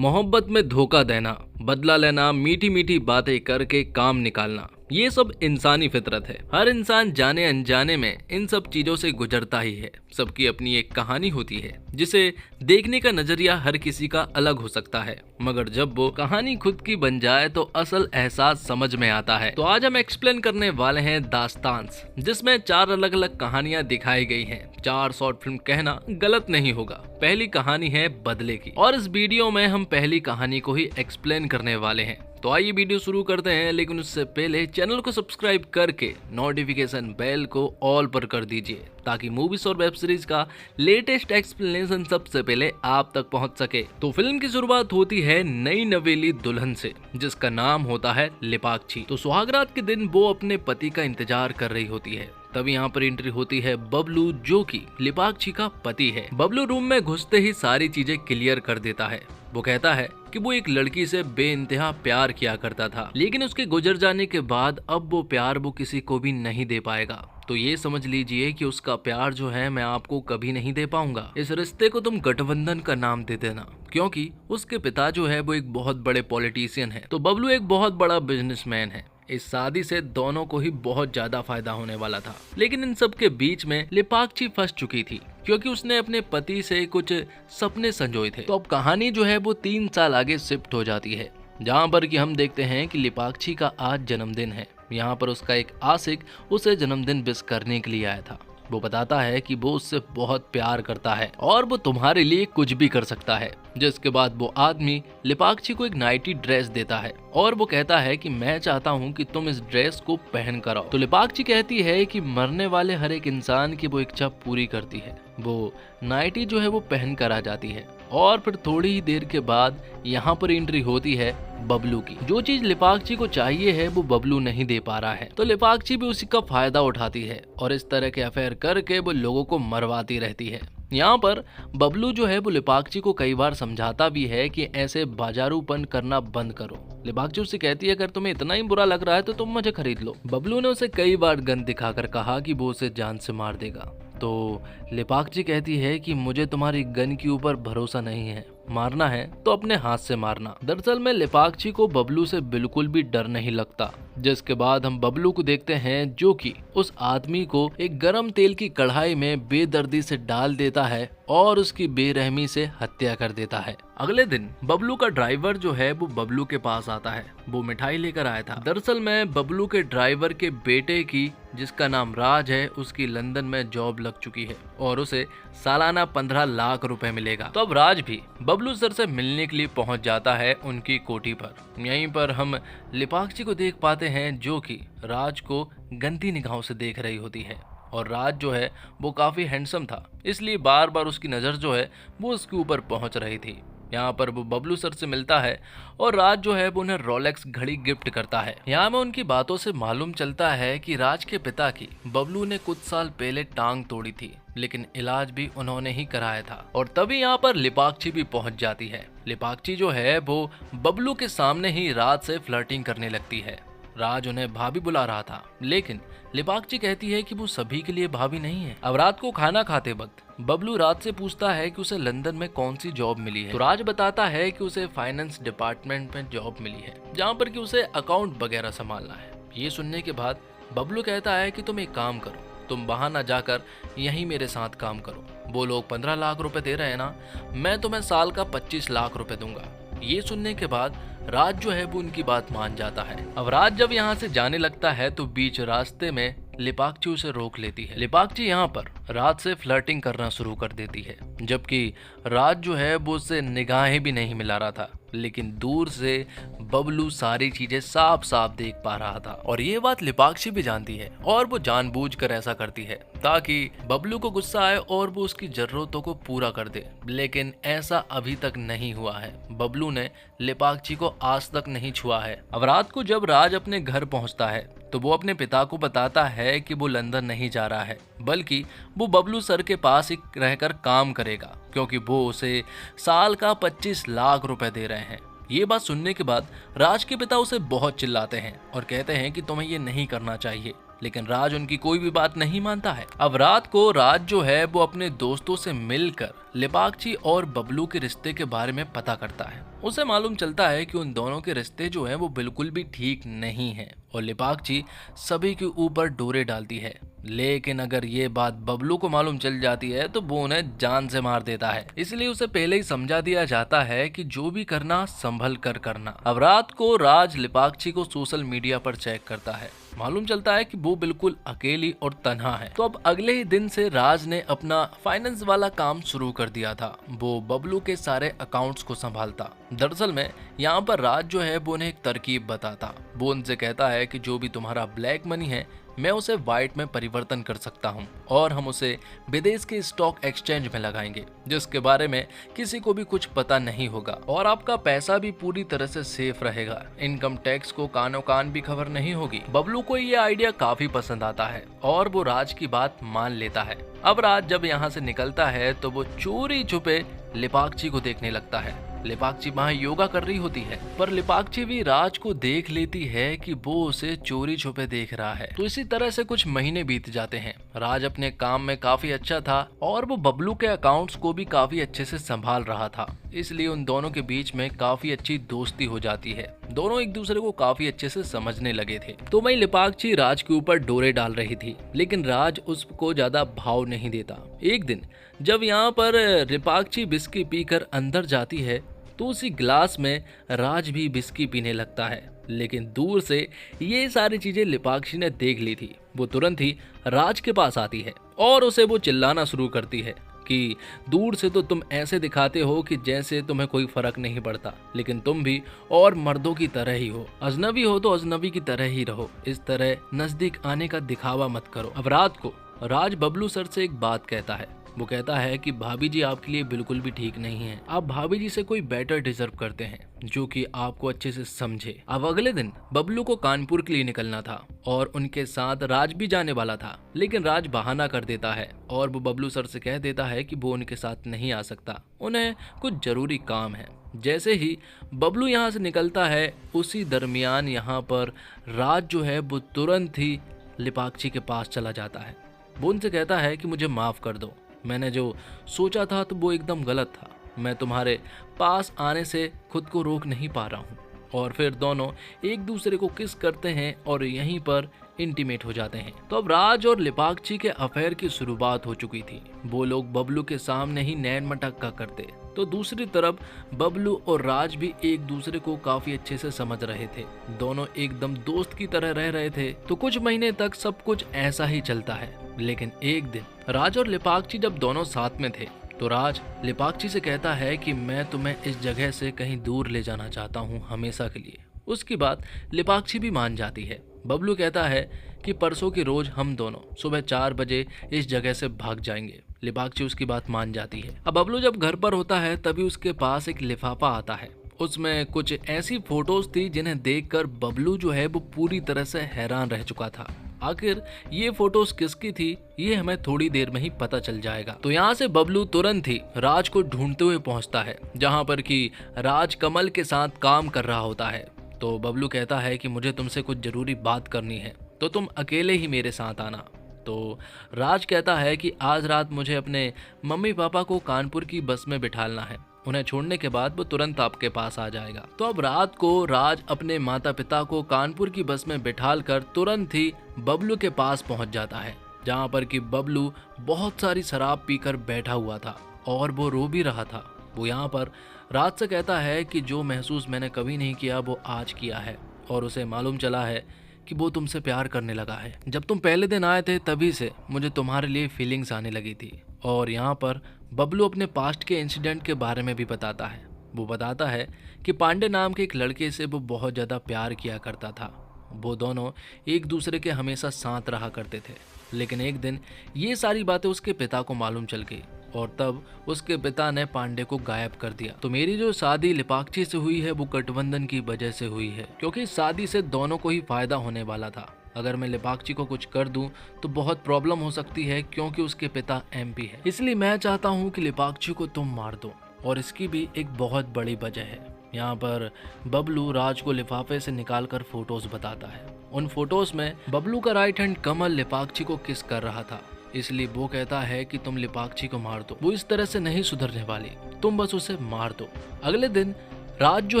मोहब्बत में धोखा देना, बदला लेना, मीठी मीठी बातें करके काम निकालना, ये सब इंसानी फितरत है। हर इंसान जाने अनजाने में इन सब चीजों से गुजरता ही है। सबकी अपनी एक कहानी होती है जिसे देखने का नजरिया हर किसी का अलग हो सकता है, मगर जब वो कहानी खुद की बन जाए तो असल एहसास समझ में आता है। तो आज हम एक्सप्लेन करने वाले हैं दास्तांस, जिसमें 4 अलग अलग कहानियां दिखाई गई हैं। 4 शॉर्ट फिल्म कहना गलत नहीं होगा। पहली कहानी है बदले की, और इस वीडियो में हम पहली कहानी को ही एक्सप्लेन करने वाले हैं। तो आइए वीडियो शुरू करते हैं, लेकिन उससे पहले चैनल को सब्सक्राइब करके नोटिफिकेशन बेल को ऑल पर कर दीजिए, ताकि मूवीज और वेब सीरीज का लेटेस्ट एक्सप्लेनेशन सबसे पहले आप तक पहुंच सके। तो फिल्म की शुरुआत होती है नई नवेली दुल्हन से, जिसका नाम होता है लिपाक्षी। तो सुहागरात के दिन वो अपने पति का इंतजार कर रही होती है। तभी यहाँ पर एंट्री होती है बबलू, जो कि लिपाक्षी का पति है। बबलू रूम में घुसते ही सारी चीजें क्लियर कर देता है। वो कहता है कि वो एक लड़की से बेइंतहा प्यार किया करता था, लेकिन उसके गुजर जाने के बाद अब वो प्यार वो किसी को भी नहीं दे पाएगा। तो ये समझ लीजिए कि उसका प्यार जो है मैं आपको कभी नहीं दे पाऊंगा। इस रिश्ते को तुम गठबंधन का नाम दे देना, क्योंकि उसके पिता जो है वो एक बहुत बड़े पॉलिटिशियन है। तो बबलू एक बहुत बड़ा बिजनेसमैन है। इस शादी से दोनों को ही बहुत ज्यादा फायदा होने वाला था, लेकिन इन सब के बीच में लिपाक्षी फंस चुकी थी, क्योंकि उसने अपने पति से कुछ सपने संजोए थे। तो अब कहानी जो है वो 3 साल आगे शिफ्ट हो जाती है, जहाँ पर कि हम देखते हैं कि लिपाक्षी का आज जन्मदिन है। यहाँ पर उसका एक आशिक उसे जन्मदिन विश करने के लिए आया था। वो बताता है कि वो उससे बहुत प्यार करता है और वो तुम्हारे लिए कुछ भी कर सकता है। जिसके बाद वो आदमी लिपाक्षी को एक नाइटी ड्रेस देता है और वो कहता है कि मैं चाहता हूँ कि तुम इस ड्रेस को पहन कर आओ। तो लिपाक्षी कहती है कि मरने वाले हर एक इंसान की वो इच्छा पूरी करती है। वो नाइटी जो है वो पहन कर आ जाती है, और फिर थोड़ी ही देर के बाद यहाँ पर एंट्री होती है बबलू की। जो चीज लिपाक्षी को चाहिए है वो बबलू नहीं दे पा रहा है, तो लिपाक्षी भी उसी का फायदा उठाती है और इस तरह के अफेयर करके वो लोगों को मरवाती रहती है। यहाँ पर बबलू जो है वो लिपाक्षी को कई बार समझाता भी है कि ऐसे बाजारूपन करना बंद करो। लिपाक्षी उससे कहती है अगर तुम्हें इतना ही बुरा लग रहा है तो तुम मुझे खरीद लो। बबलू ने उसे कई बार गन दिखाकर कहा कि वो उसे जान से मार देगा। तो लिपाक्षी कहती है कि मुझे तुम्हारी गन के ऊपर भरोसा नहीं है, मारना है तो अपने हाथ से मारना। दरअसल में लिपाक्षी को बबलू से बिल्कुल भी डर नहीं लगता। जिसके बाद हम बबलू को देखते हैं, जो कि उस आदमी को एक गरम तेल की कढ़ाई में बेदर्दी से डाल देता है और उसकी बेरहमी से हत्या कर देता है। अगले दिन बबलू का ड्राइवर जो है वो बबलू के पास आता है। वो मिठाई लेकर आया था। दरअसल में बबलू के ड्राइवर के बेटे की, जिसका नाम राज है, उसकी लंदन में जॉब लग चुकी है और उसे सालाना 15 लाख रुपए मिलेगा। तो अब राज भी बबलू सर से मिलने के लिए पहुंच जाता है उनकी कोठी पर। यहीं पर हम लिपाक्षी को देख पाते हैं, जो कि राज को गंदी निगाहों से देख रही होती है। और राज जो है वो काफी हैंडसम था, इसलिए बार बार उसकी नजर जो है वो उसके ऊपर पहुंच रही थी। यहाँ पर वो बबलू सर से मिलता है और राज जो है वो उन्हें रोलेक्स घड़ी गिफ्ट करता है। यहाँ में उनकी बातों से मालूम चलता है कि राज के पिता की बबलू ने कुछ साल पहले टांग तोड़ी थी, लेकिन इलाज भी उन्होंने ही कराया था। और तभी यहाँ पर लिपाक्षी भी पहुंच जाती है। लिपाक्षी जो है वो बबलू के सामने ही राज से फ्लर्टिंग करने लगती है। राज उन्हें भाभी बुला रहा था, लेकिन लिपाक्षी कहती है कि वो सभी के लिए भाभी नहीं है। अब रात को खाना खाते वक्त बबलू राज से पूछता है कि उसे लंदन में कौन सी जॉब मिली है। तो राज बताता है कि उसे फाइनेंस डिपार्टमेंट में जॉब मिली है, जहाँ पर कि उसे अकाउंट वगैरह संभालना है। ये सुनने के बाद बबलू कहता है कि तुम एक काम करो, तुम वहां ना जाकर यहीं मेरे साथ काम करो। वो लोग 15 लाख रुपए दे रहे हैं ना, मैं तुम्हें साल का 25 लाख रुपए दूंगा। ये सुनने के बाद राज जो है वो उनकी बात मान जाता है। अब राज जब यहाँ से जाने लगता है तो बीच रास्ते में लिपाक्षी उसे रोक लेती है। लिपाक्षी यहाँ पर राज से फ्लर्टिंग करना शुरू कर देती है, जबकि राज जो है वो उससे निगाहें भी नहीं मिला रहा था, लेकिन दूर से बबलू सारी चीजें साफ साफ देख पा रहा था। और ये बात लिपाक्षी भी जानती है और वो जानबूझकर ऐसा करती है ताकि बबलू को गुस्सा आए और वो उसकी जरूरतों को पूरा कर दे। लेकिन ऐसा अभी तक नहीं हुआ है। बबलू ने लिपाक्षी को आज तक नहीं छुआ है। अब रात को जब राज अपने घर पहुंचता है तो वो अपने पिता को बताता है कि वो लंदन नहीं जा रहा है, बल्कि वो बबलू सर के पास ही रहकर काम करेगा, क्योंकि वो उसे साल का 25 लाख रुपए दे रहे हैं। ये बात सुनने के बाद राज के पिता उसे बहुत चिल्लाते हैं और कहते हैं कि तुम्हें ये नहीं करना चाहिए, लेकिन राज उनकी कोई भी बात नहीं मानता है। अब रात को राज जो है वो अपने दोस्तों से मिलकर लेपाक्षी और बबलू के रिश्ते के बारे में पता करता है। उसे मालूम चलता है कि उन दोनों के रिश्ते जो है वो बिल्कुल भी ठीक नहीं है और लेपाक्षी सभी के ऊपर डोरे डालती है। लेकिन अगर ये बात बबलू को मालूम चल जाती है तो वो उन्हें जान से मार देता है। इसलिए उसे पहले ही समझा दिया जाता है कि जो भी करना संभल कर करना। अब रात को राज लेपाक्षी को सोशल मीडिया पर चेक करता है। मालूम चलता है कि वो बिल्कुल अकेली और तन्हा है। तो अब अगले ही दिन से राज ने अपना फाइनेंस वाला काम शुरू कर दिया था। वो बबलू के सारे अकाउंट्स को संभालता। दरअसल में यहाँ पर राज जो है वो उन्हें एक तरकीब बताता। वो उनसे कहता है कि जो भी तुम्हारा ब्लैक मनी है मैं उसे व्हाइट में परिवर्तन कर सकता हूं और हम उसे विदेश के स्टॉक एक्सचेंज में लगाएंगे, जिसके बारे में किसी को भी कुछ पता नहीं होगा और आपका पैसा भी पूरी तरह से सेफ रहेगा। इनकम टैक्स को कानो कान भी खबर नहीं होगी। बबलू को ये आइडिया काफी पसंद आता है और वो राज की बात मान लेता है। अब राज जब यहाँ से निकलता है तो वो चोरी छुपे लेपाक्षी को देखने लगता है। लेपाक्षी वहाँ योगा कर रही होती है, पर लेपाक्षी भी राज को देख लेती है कि वो उसे चोरी छुपे देख रहा है। तो इसी तरह से कुछ महीने बीत जाते हैं। राज अपने काम में काफी अच्छा था और वो बबलू के अकाउंट्स को भी काफी अच्छे से संभाल रहा था। इसलिए उन दोनों के बीच में काफी अच्छी दोस्ती हो जाती है। दोनों एक दूसरे को काफी अच्छे से समझने लगे थे। तो वही लेपाक्षी राज के ऊपर डोरे डाल रही थी, लेकिन राज उसको ज्यादा भाव नहीं देता। एक दिन जब यहाँ पर लेपाक्षी बिस्की पीकर अंदर जाती है तो उसी गिलास में राज भी बिस्की पीने लगता है, लेकिन दूर से ये सारी चीजें लेपाक्षी ने देख ली थी। वो तुरंत ही राज के पास आती है और उसे वो चिल्लाना शुरू करती है कि दूर से तो तुम ऐसे दिखाते हो कि जैसे तुम्हें कोई फर्क नहीं पड़ता, लेकिन तुम भी और मर्दों की तरह ही हो। अजनबी हो तो अजनबी की तरह ही रहो, इस तरह नजदीक आने का दिखावा मत करो। अब रात को राज बबलू सर से एक बात कहता है। वो कहता है कि भाभी जी आपके लिए बिल्कुल भी ठीक नहीं है। आप भाभी जी से कोई बेटर डिजर्व करते हैं जो कि आपको अच्छे से समझे। अब अगले दिन बबलू को कानपुर के लिए निकलना था और उनके साथ राज भी जाने वाला था, लेकिन राज बहाना कर देता है और वो बबलू सर से कह देता है कि वो उनके साथ नहीं आ सकता, उन्हें कुछ जरूरी काम है। जैसे ही बबलू यहाँ से निकलता है उसी दरमियान यहाँ पर राज जो है वो तुरंत ही लेपाक्षी के पास चला जाता है। वो उनसे कहता है कि मुझे माफ कर दो, मैंने जो सोचा था तो वो एकदम गलत था। मैं तुम्हारे पास आने से खुद को रोक नहीं पा रहा हूँ। और फिर दोनों एक दूसरे को किस करते हैं और यहीं पर इंटीमेट हो जाते हैं। तो अब राज और लेपाक्षी के अफेयर की शुरुआत हो चुकी थी। वो लोग बबलू के सामने ही नैन मटक्का करते, तो दूसरी तरफ बबलू और राज भी एक दूसरे को काफी अच्छे से समझ रहे थे। दोनों एकदम दोस्त की तरह रह रहे थे। तो कुछ महीने तक सब कुछ ऐसा ही चलता है, लेकिन एक दिन राज और लेपाक्षी जब दोनों साथ में थे तो राज लेपाक्षी से कहता है कि मैं तुम्हें इस जगह से कहीं दूर ले जाना चाहता हूँ हमेशा के लिए। उसकी बात लेपाक्षी भी मान जाती है। बबलू कहता है कि परसों की रोज हम दोनों सुबह 4 बजे इस जगह से भाग जाएंगे। लेपाक्षी उसकी बात मान जाती है। अब बबलू जब घर पर होता है तभी उसके पास एक लिफाफा आता है। उसमें कुछ ऐसी फोटोज थी जिन्हें देखकर बबलू जो है वो पूरी तरह से हैरान रह चुका था। आखिर ये फोटोज किसकी थी ये हमें थोड़ी देर में ही पता चल जाएगा। तो यहाँ से बबलू तुरंत ही राज को ढूंढते हुए पहुंचता है, जहाँ पर कि राज कमल के साथ काम कर रहा होता है। तो बबलू कहता है कि मुझे तुमसे कुछ जरूरी बात करनी है, तो तुम अकेले ही मेरे साथ आना। तो राज कहता है कि आज रात मुझे अपने मम्मी पापा को कानपुर की बस में बिठालना है, उन्हें छोड़ने के बाद वो तुरंत आपके पास आ जाएगा। तो अब रात को राज अपने माता पिता को कानपुर की बस में बिठाल कर तुरंत ही बबलू के पास पहुंच जाता है, जहां पर कि बबलू बहुत सारी शराब पीकर बैठा हुआ था और वो रो भी रहा था। वो यहाँ पर राज से कहता है कि जो महसूस मैंने कभी नहीं किया वो आज किया है, और उसे मालूम चला है कि वो तुमसे प्यार करने लगा है। जब तुम पहले दिन आए थे तभी से मुझे तुम्हारे लिए फीलिंग्स आने लगी थी। और यहाँ पर बबलू अपने पास्ट के इंसिडेंट के बारे में भी बताता है। वो बताता है कि पांडे नाम के एक लड़के से वो बहुत ज़्यादा प्यार किया करता था। वो दोनों एक दूसरे के हमेशा साथ रहा करते थे, लेकिन एक दिन ये सारी बातें उसके पिता को मालूम चल गई और तब उसके पिता ने पांडे को गायब कर दिया। तो मेरी जो शादी लेपाक्षी से हुई है वो गठबंधन की वजह से हुई है, क्योंकि इस शादी से दोनों को ही फायदा होने वाला था। अगर मैं लेपाक्षी को कुछ कर दूं तो बहुत प्रॉब्लम हो सकती है, क्योंकि उसके पिता एमपी है। इसलिए मैं चाहता हूं कि लेपाक्षी को तुम मार दो, और इसकी भी एक बहुत बड़ी वजह है। यहाँ पर बबलू राज को लिफाफे से निकालकर फोटोज बताता है उन फोटोज में बबलू का राइट हैंड कमल लेपाक्षी को किस कर रहा था, इसलिए वो कहता है कि तुम लेपाक्षी को मार दो, वो इस तरह से नहीं सुधरने वाली, तुम बस उसे मार दो। अगले दिन राज जो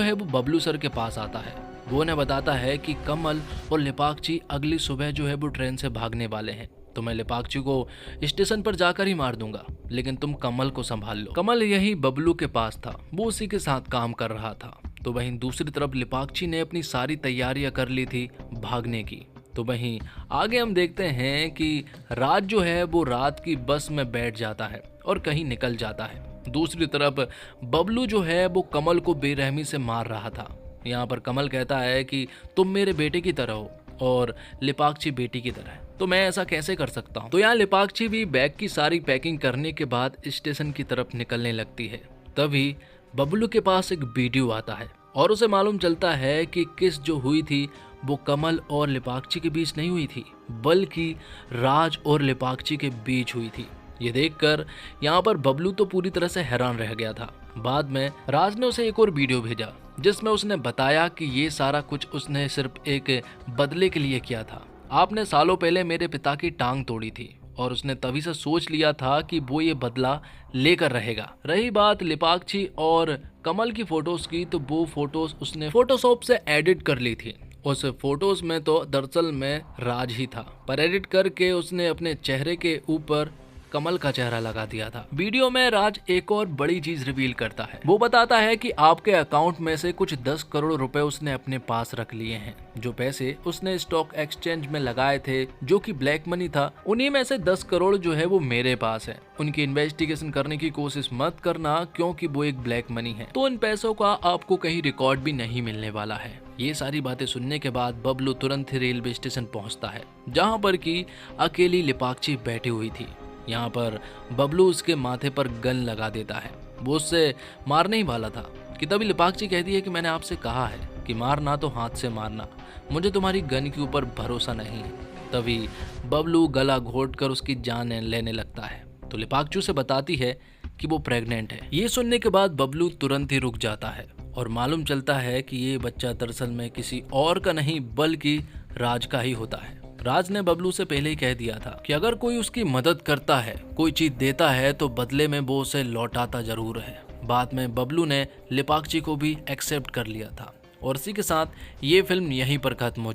है वो बबलू सर के पास आता है। वो उन्हें बताता है कि कमल और लेपाक्षी अगली सुबह जो है वो ट्रेन से भागने वाले हैं, तो मैं लेपाक्षी को स्टेशन पर जाकर ही मार दूंगा, लेकिन तुम कमल को संभाल लो। कमल यही बबलू के पास था, वो उसी के साथ काम कर रहा था। तो वहीं दूसरी तरफ लेपाक्षी ने अपनी सारी तैयारियां कर ली थी भागने की। तो वहीं आगे हम देखते हैं कि राज जो है वो रात की बस में बैठ जाता है और कहीं निकल जाता है। दूसरी तरफ बबलू जो है वो कमल को बेरहमी से मार रहा था। यहाँ पर कमल कहता है कि तुम मेरे बेटे की तरह हो और लेपाक्षी बेटी की तरह है, तो मैं ऐसा कैसे कर सकता हूँ। तो यहाँ लेपाक्षी भी बैग की सारी पैकिंग करने के बाद स्टेशन की तरफ निकलने लगती है। तभी बबलू के पास एक वीडियो आता है और उसे मालूम चलता है कि किस जो हुई थी वो कमल और लेपाक्षी के बीच नहीं हुई थी, बल्कि राज और लेपाक्षी के बीच हुई थी। ये देखकर यहाँ पर बबलू तो पूरी तरह से हैरान रह गया था। बाद में राज ने उसे एक और वीडियो भेजा जिसमें उसने बताया कि ये सारा कुछ उसने सिर्फ एक बदले के लिए किया था। आपने सालों पहले मेरे पिता की टांग तोड़ी थी और उसने तभी से सोच लिया था कि वो ये बदला लेकर रहेगा। रही बात लेपाक्षी और कमल की फोटोज की, तो वो फोटोज उसने फोटोशॉप से एडिट कर ली थी। उस फोटोज में तो दरअसल में राज ही था, पर एडिट करके उसने अपने चेहरे के ऊपर कमल का चेहरा लगा दिया था। वीडियो में राज एक और बड़ी चीज रिवील करता है। वो बताता है कि आपके अकाउंट में से कुछ 10 करोड़ रुपए उसने अपने पास रख लिए हैं। जो पैसे उसने स्टॉक एक्सचेंज में लगाए थे जो कि ब्लैक मनी था, उन्हीं में से 10 करोड़ जो है वो मेरे पास है। उनकी इन्वेस्टिगेशन करने की कोशिश मत करना क्योंकि वो एक ब्लैक मनी है, तो इन पैसों का आपको कहीं रिकॉर्ड भी नहीं मिलने वाला है। ये सारी बातें सुनने के बाद बबलू तुरंत ही रेलवे स्टेशन पहुंचता है जहां पर की अकेली लेपाक्षी बैठी हुई थी। यहाँ पर बबलू उसके माथे पर गन लगा देता है। वो उससे मारने ही वाला था कि तभी लेपाक्षी कहती है कि मैंने आपसे कहा है कि मारना तो हाथ से मारना, मुझे तुम्हारी गन के ऊपर भरोसा नहीं है। तभी बबलू गला घोट कर उसकी जान लेने लगता है। तो लेपाक्षी से बताती है कि वो प्रेग्नेंट है। ये सुनने के बाद बबलू तुरंत ही रुक जाता है और मालूम चलता है कि ये बच्चा दरअसल में किसी और का नहीं बल्कि राज का ही होता है। राज ने बबलू से पहले ही कह दिया था कि अगर कोई उसकी मदद करता है, कोई चीज देता है, तो बदले में वो उसे लौटाता जरूर है। बाद में बबलू ने लेपाक्षी को भी एक्सेप्ट कर लिया था और इसी के साथ ये फिल्म यहीं पर खत्म हो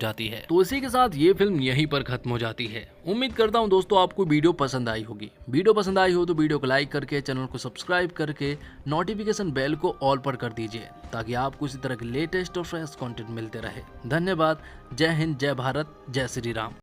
जाती है। उम्मीद करता हूँ दोस्तों आपको वीडियो पसंद आई होगी। वीडियो पसंद आई हो तो वीडियो को लाइक करके चैनल को सब्सक्राइब करके नोटिफिकेशन बेल को ऑल पर कर दीजिए ताकि आपको इसी तरह के लेटेस्ट और फ्रेश कंटेंट मिलते रहे। धन्यवाद। जय हिंद, जय भारत, जय श्री राम।